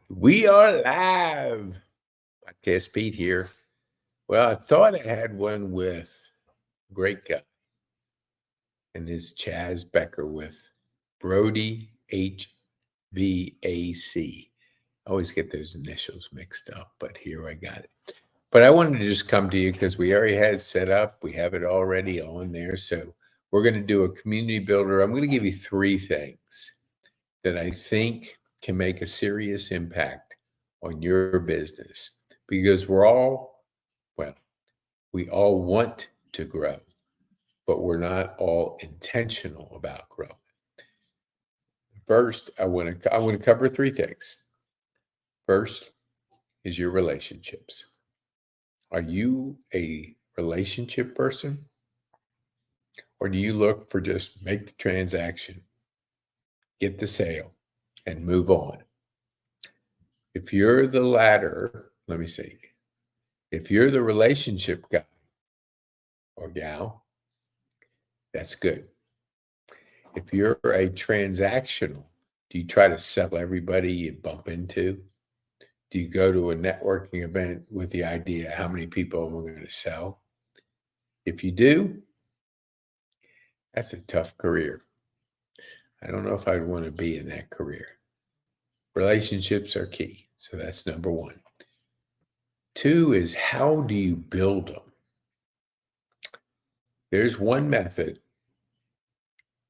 We are live. Podcast Pete here. Well, I thought I had one with a great guy, and his Chaz Becker with Brody HVAC. I always get those initials mixed up, but here I got it. But I wanted to just come to you because we already had it set up. We have it already on there. So we're going to do a community builder. I'm going to give you three things that I think can make a serious impact on your business because we all want to grow, but we're not all intentional about growing. First, I want to cover three things. First is your relationships. Are you a relationship person? Or do you look for just make the transaction, get the sale, and move on? If you're the latter, let me see. If you're the relationship guy or gal, that's good. If you're a transactional, do you try to sell everybody you bump into? Do you go to a networking event with the idea, how many people am I going to sell? If you do, that's a tough career. I don't know if I'd want to be in that career. Relationships are key. So that's number one. Two is how do you build them? There's one method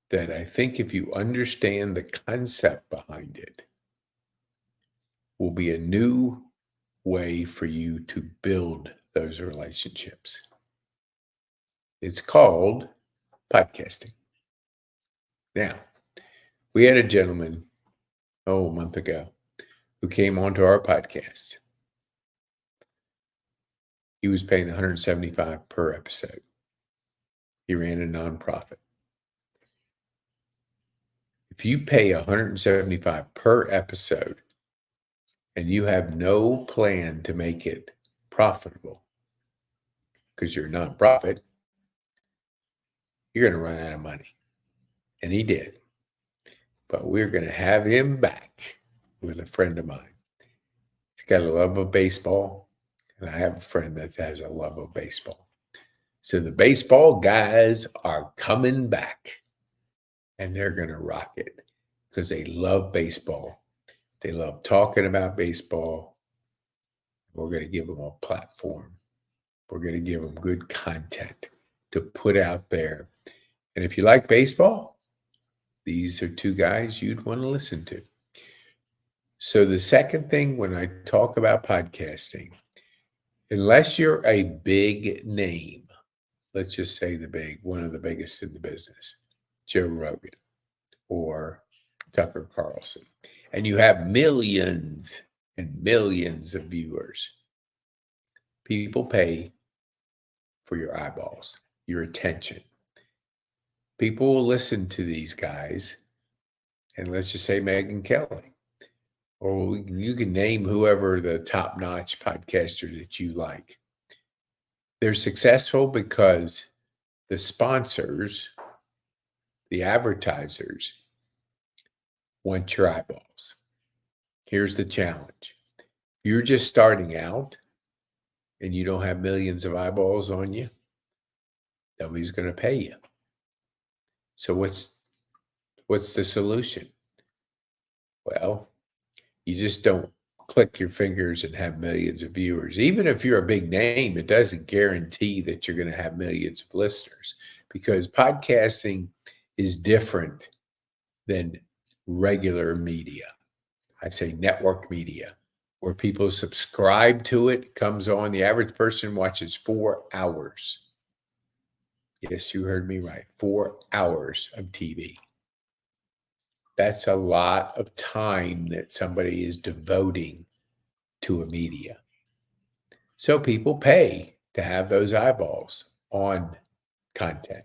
that I think if you understand the concept behind it, will be a new way for you to build those relationships. It's called podcasting. Now, we had a gentleman, a month ago, who came onto our podcast. He was paying $175 per episode. He ran a nonprofit. If you pay $175 per episode and you have no plan to make it profitable because you're a nonprofit, you're going to run out of money. And he did. But we're going to have him back with a friend of mine. He's got a love of baseball, and I have a friend that has a love of baseball. So the baseball guys are coming back, and they're going to rock it because they love baseball. They love talking about baseball. We're going to give them a platform. We're going to give them good content to put out there. And if you like baseball, these are two guys you'd want to listen to. So the second thing when I talk about podcasting, unless you're a big name, let's just say one of the biggest in the business, Joe Rogan or Tucker Carlson, and you have millions and millions of viewers, people pay for your eyeballs, your attention. People will listen to these guys, and let's just say Megyn Kelly, or you can name whoever the top-notch podcaster that you like. They're successful because the sponsors, the advertisers, want your eyeballs. Here's the challenge. You're just starting out and you don't have millions of eyeballs on you, nobody's going to pay you. So what's the solution? Well, you just don't click your fingers and have millions of viewers. Even if you're a big name, it doesn't guarantee that you're going to have millions of listeners because podcasting is different than regular media. I'd say network media, where people subscribe to it, comes on. The average person watches 4 hours. Yes, you heard me right. 4 hours of TV. That's a lot of time that somebody is devoting to a media. So people pay to have those eyeballs on content.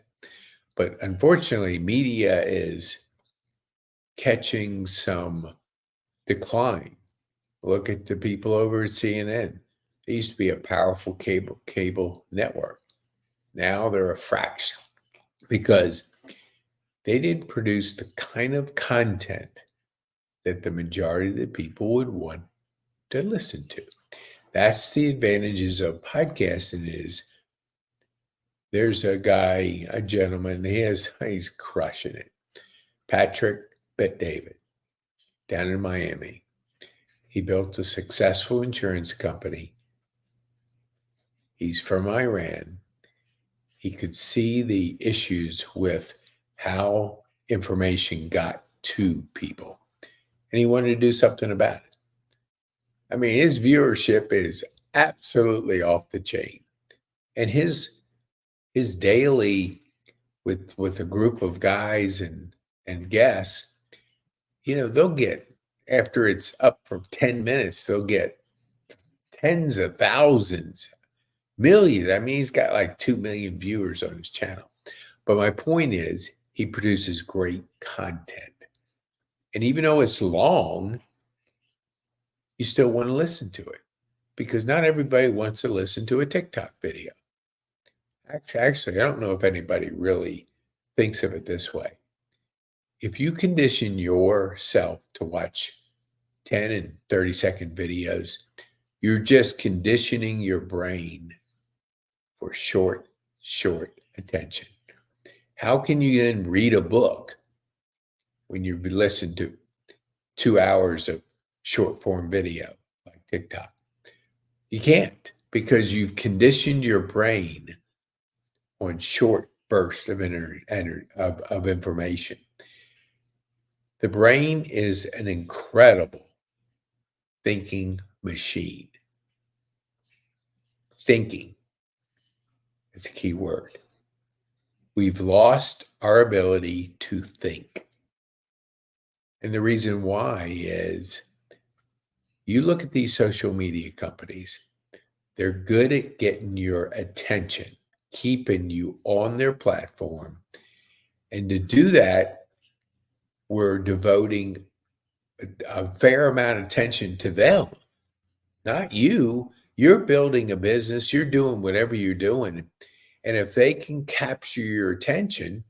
But unfortunately, media is catching some decline. Look at the people over at CNN. They used to be a powerful cable network. Now they're a fraction because they didn't produce the kind of content that the majority of the people would want to listen to. That's the advantages of podcasting is there's a guy, a gentleman, he's crushing it. Patrick Bet-David down in Miami. He built a successful insurance company. He's from Iran. He could see the issues with how information got to people. And he wanted to do something about it. I mean, his viewership is absolutely off the chain. And his daily with a group of guys and guests, they'll get, after it's up for 10 minutes, they'll get tens of thousands, millions. I mean, he's got like 2 million viewers on his channel. But my point is, he produces great content. And even though it's long, you still want to listen to it because not everybody wants to listen to a TikTok video. Actually, I don't know if anybody really thinks of it this way. If you condition yourself to watch 10 and 30-second videos, you're just conditioning your brain for short attention. How can you then read a book when you listen to 2 hours of short form video like TikTok? You can't, because you've conditioned your brain on short bursts of information. The brain is an incredible thinking machine. Thinking is a key word. We've lost our ability to think. And the reason why is you look at these social media companies, they're good at getting your attention, keeping you on their platform. And to do that, we're devoting a fair amount of attention to them, not you. You're building a business. You're doing whatever you're doing. And if they can capture your attention,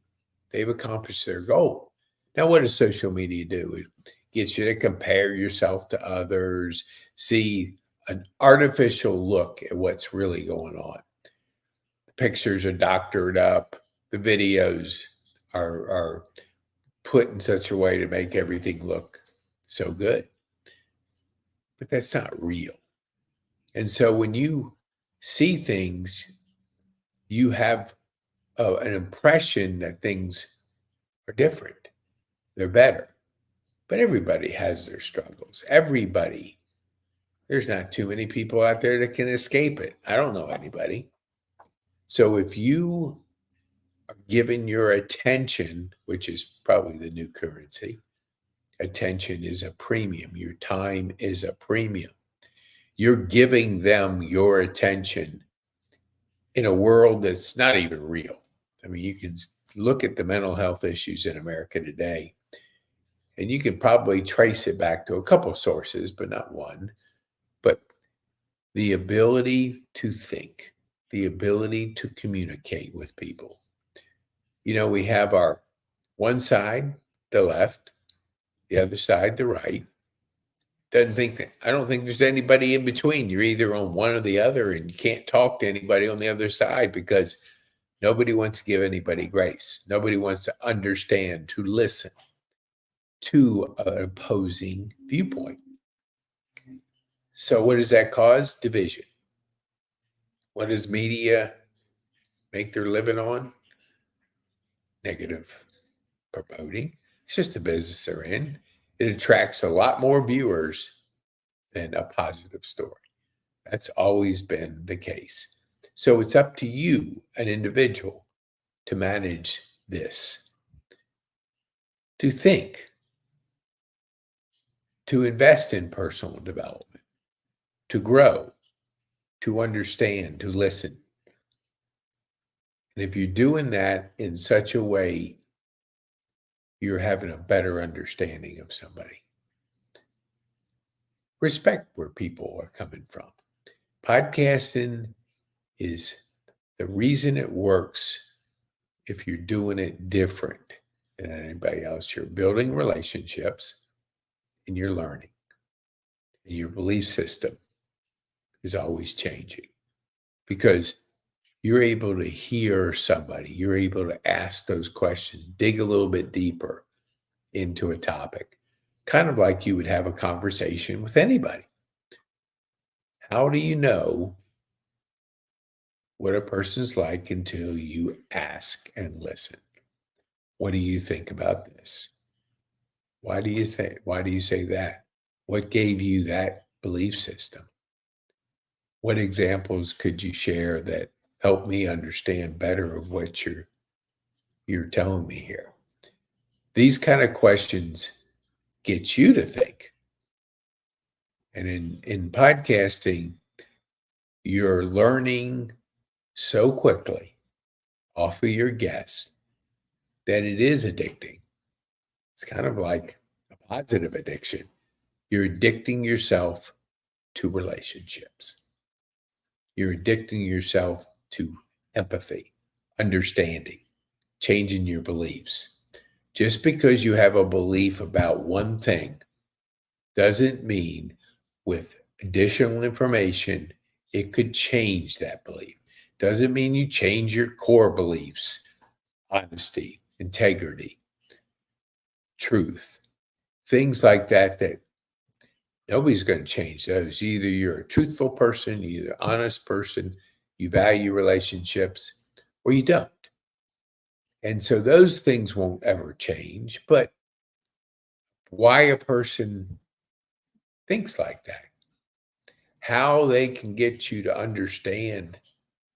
they've accomplished their goal. Now, what does social media do? It gets you to compare yourself to others, see an artificial look at what's really going on. The pictures are doctored up. The videos are put in such a way to make everything look so good. But that's not real. And so when you see things, you have an impression that things are different. They're better. But everybody has their struggles. Everybody. There's not too many people out there that can escape it. I don't know anybody. So if you are giving your attention, which is probably the new currency, attention is a premium. Your time is a premium. You're giving them your attention in a world that's not even real. I mean, you can look at the mental health issues in America today, and you can probably trace it back to a couple of sources, but not one. But the ability to think, the ability to communicate with people. We have our one side, the left, the other side, the right. I don't think there's anybody in between. You're either on one or the other, and you can't talk to anybody on the other side because nobody wants to give anybody grace. Nobody wants to understand, to listen to an opposing viewpoint. So what does that cause? Division. What does media make their living on? Negative promoting. It's just the business they're in. It attracts a lot more viewers than a positive story. That's always been the case. So it's up to you, an individual, to manage this, to think, to invest in personal development, to grow, to understand, to listen. And if you're doing that in such a way, you're having a better understanding of somebody. Respect where people are coming from. Podcasting is the reason it works. If you're doing it different than anybody else, you're building relationships and you're learning. And your belief system is always changing because you're able to hear somebody. You're able to ask those questions, dig a little bit deeper into a topic, kind of like you would have a conversation with anybody. How do you know what a person's like until you ask and listen? What do you think about this? Why do you think? Why do you say that? What gave you that belief system? What examples could you share that help me understand better of what you're telling me here? These kind of questions get you to think. And in podcasting, you're learning so quickly off of your guests that it is addicting. It's kind of like a positive addiction. You're addicting yourself to relationships. You're addicting yourself to empathy, understanding, changing your beliefs. Just because you have a belief about one thing doesn't mean with additional information, it could change that belief. Doesn't mean you change your core beliefs, honesty, integrity, truth, things like that, that nobody's going to change those. Either you're a truthful person, you're an honest person, you value relationships, or you don't. And so those things won't ever change. But why a person thinks like that, how they can get you to understand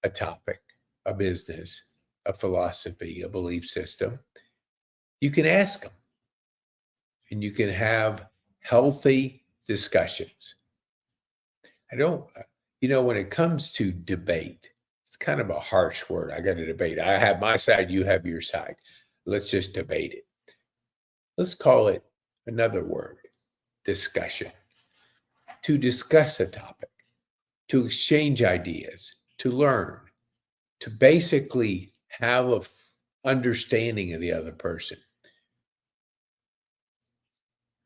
a topic, a business, a philosophy, a belief system, you can ask them and you can have healthy discussions. I don't, when it comes to debate, it's kind of a harsh word. I got to debate. I have my side, you have your side. Let's just debate it. Let's call it another word, discussion. To discuss a topic, to exchange ideas, to learn, to basically have a understanding of the other person.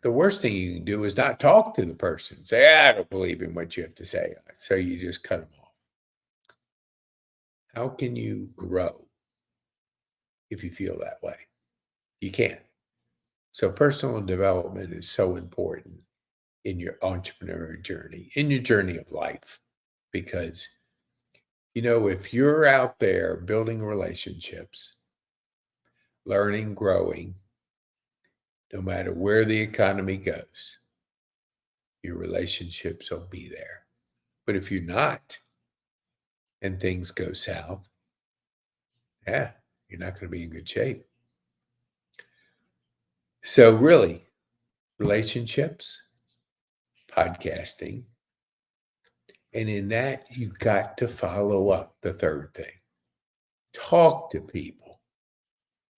The worst thing you can do is not talk to the person. Say, I don't believe in what you have to say. So you just cut them off. How can you grow if you feel that way? You can't. So personal development is so important in your entrepreneurial journey, in your journey of life, because, if you're out there building relationships, learning, growing, no matter where the economy goes, your relationships will be there. But if you're not, and things go south, you're not going to be in good shape. So really, relationships, podcasting, and in that, you got to follow up the third thing. Talk to people,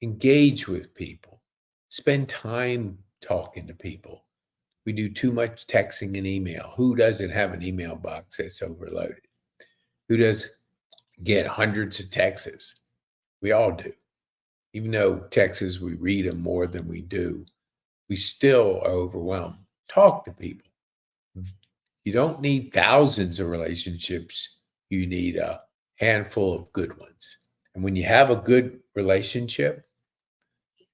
engage with people, spend time talking to people. We do too much texting and email. Who doesn't have an email box that's overloaded? Who does get hundreds of texts? We all do. Even though texts, we read them more than we do, we still are overwhelmed. Talk to people. You don't need thousands of relationships. You need a handful of good ones. And when you have a good relationship,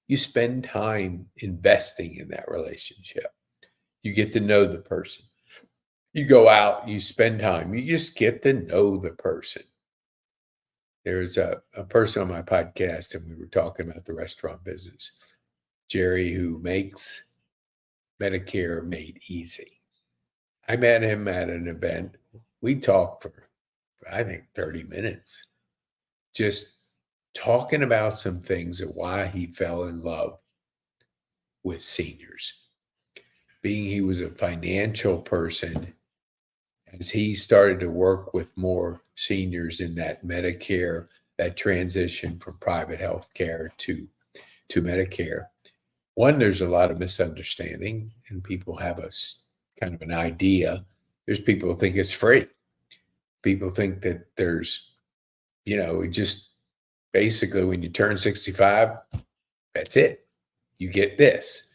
you spend time investing in that relationship. You get to know the person. You go out, you spend time. You just get to know the person. There's a person on my podcast, and we were talking about the restaurant business, Jerry, who makes Medicare made easy. I met him at an event. We talked for, I think, 30 minutes, just talking about some things and why he fell in love with seniors. Being he was a financial person, as he started to work with more seniors in that Medicare, that transition from private health care to Medicare. One, there's a lot of misunderstanding, and people have a kind of an idea. There's people who think it's free. People think that there's, just basically when you turn 65, that's it. You get this.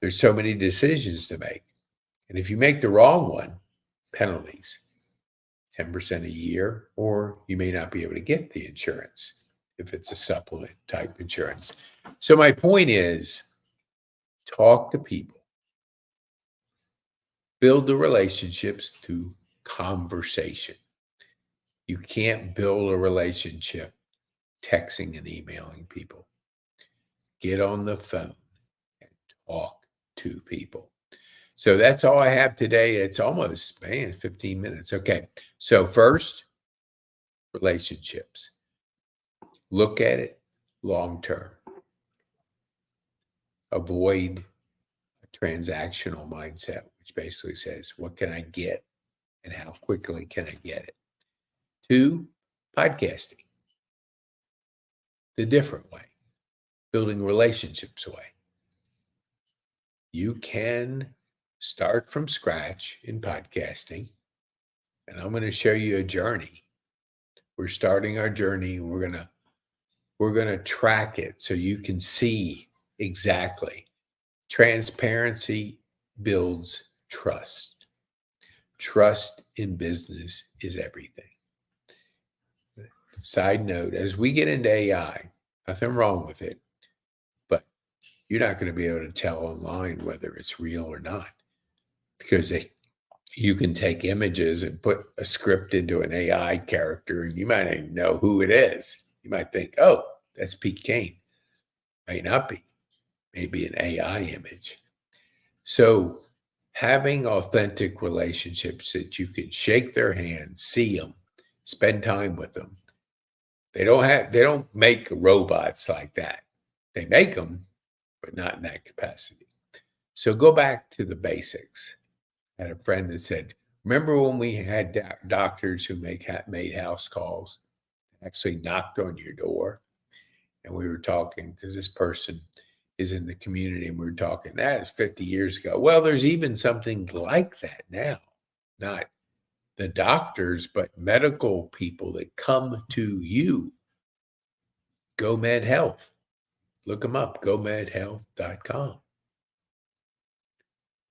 There's so many decisions to make. And if you make the wrong one, penalties, 10% a year, or you may not be able to get the insurance if it's a supplement type insurance. So my point is, talk to people, build the relationships through conversation. You can't build a relationship texting and emailing people. Get on the phone and talk to people. So that's all I have today. It's almost, 15 minutes. Okay. So first, relationships. Look at it long term. Avoid a transactional mindset, which basically says, what can I get and how quickly can I get it? 2, podcasting. The different way, building relationships way. You can start from scratch in podcasting, and I'm going to show you a journey. We're starting our journey, and we're going to track it so you can see exactly. Transparency builds trust. Trust in business is everything. Side note, as we get into AI, nothing wrong with it, but you're not going to be able to tell online whether it's real or not, because you can take images and put a script into an AI character, and you might not even know who it is. You might think, oh, that's Pete Kane. Might not be. Maybe an AI image. So having authentic relationships that you can shake their hand, see them, spend time with them. They don't make robots like that. They make them, but not in that capacity. So go back to the basics. I had a friend that said, remember when we had doctors who made house calls, actually knocked on your door, and we were talking because this person is in the community, and we were talking, that's 50 years ago. Well, there's even something like that now, not the doctors, but medical people that come to you. GoMed Health. Look them up, gomedhealth.com.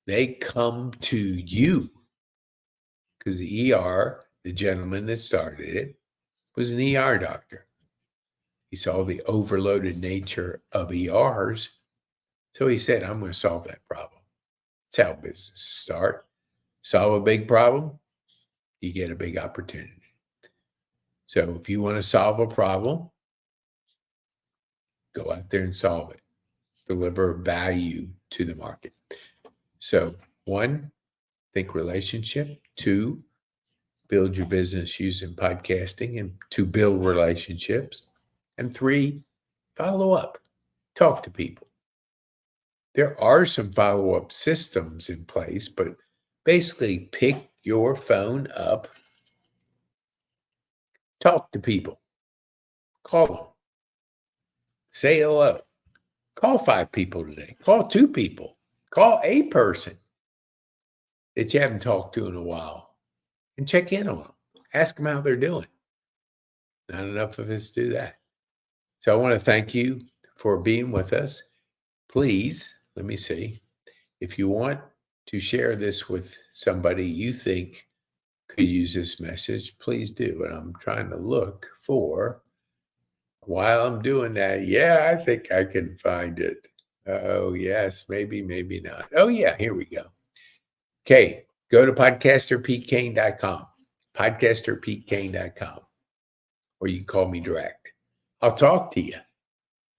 They come to you because the ER, the gentleman that started it, was an ER doctor. He saw the overloaded nature of ERs. So he said, I'm going to solve that problem. That's how businesses start. Solve a big problem, you get a big opportunity. So if you want to solve a problem, go out there and solve it. Deliver value to the market. So 1, think relationship. 2, build your business using podcasting and to build relationships. And 3, follow up. Talk to people. There are some follow-up systems in place, but basically pick your phone up, talk to people, call them, say hello. Call 5 people today. Call 2 people. Call a person that you haven't talked to in a while and check in on them. Ask them how they're doing. Not enough of us do that. So I want to thank you for being with us. Please, let me see. If you want to share this with somebody you think could use this message, please do. And I'm trying to look for, while I'm doing that, yeah, I think I can find it. Oh, yes, maybe, maybe not. Oh, yeah, here we go. Okay, go to podcasterpetecane.com, podcasterpetecane.com, or you can call me direct. I'll talk to you.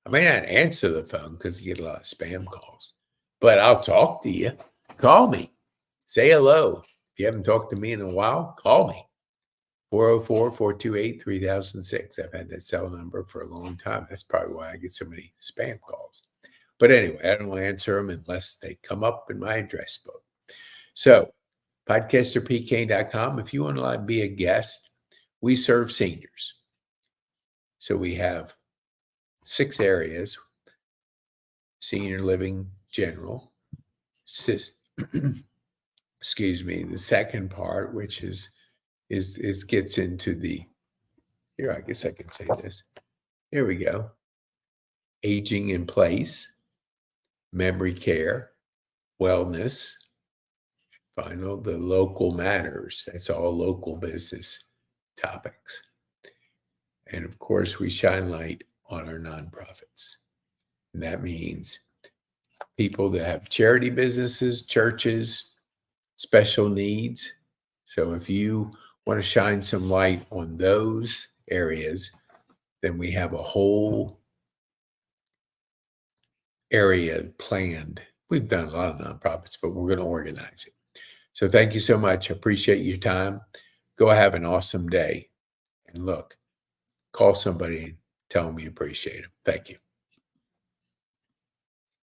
I may not answer the phone because you get a lot of spam calls, but I'll talk to you. Call me. Say hello. If you haven't talked to me in a while, call me. 404-428-3006. I've had that cell number for a long time. That's probably why I get so many spam calls. But anyway, I don't answer them unless they come up in my address book. So, podcasterpetecane.com. If you want to be a guest, we serve seniors. So we have 6 areas: senior living general, excuse me, the second part, which is gets into the, here, I guess I can say this. Here we go. Aging in place, memory care, wellness, Final, the local matters. That's all local business topics. And of course, we shine light on our nonprofits. And that means people that have charity businesses, churches, special needs. So if you want to shine some light on those areas, then we have a whole area planned. We've done a lot of nonprofits, but we're going to organize it. So thank you so much. I appreciate your time. Go have an awesome day. And look, call somebody and tell them you appreciate them. Thank you.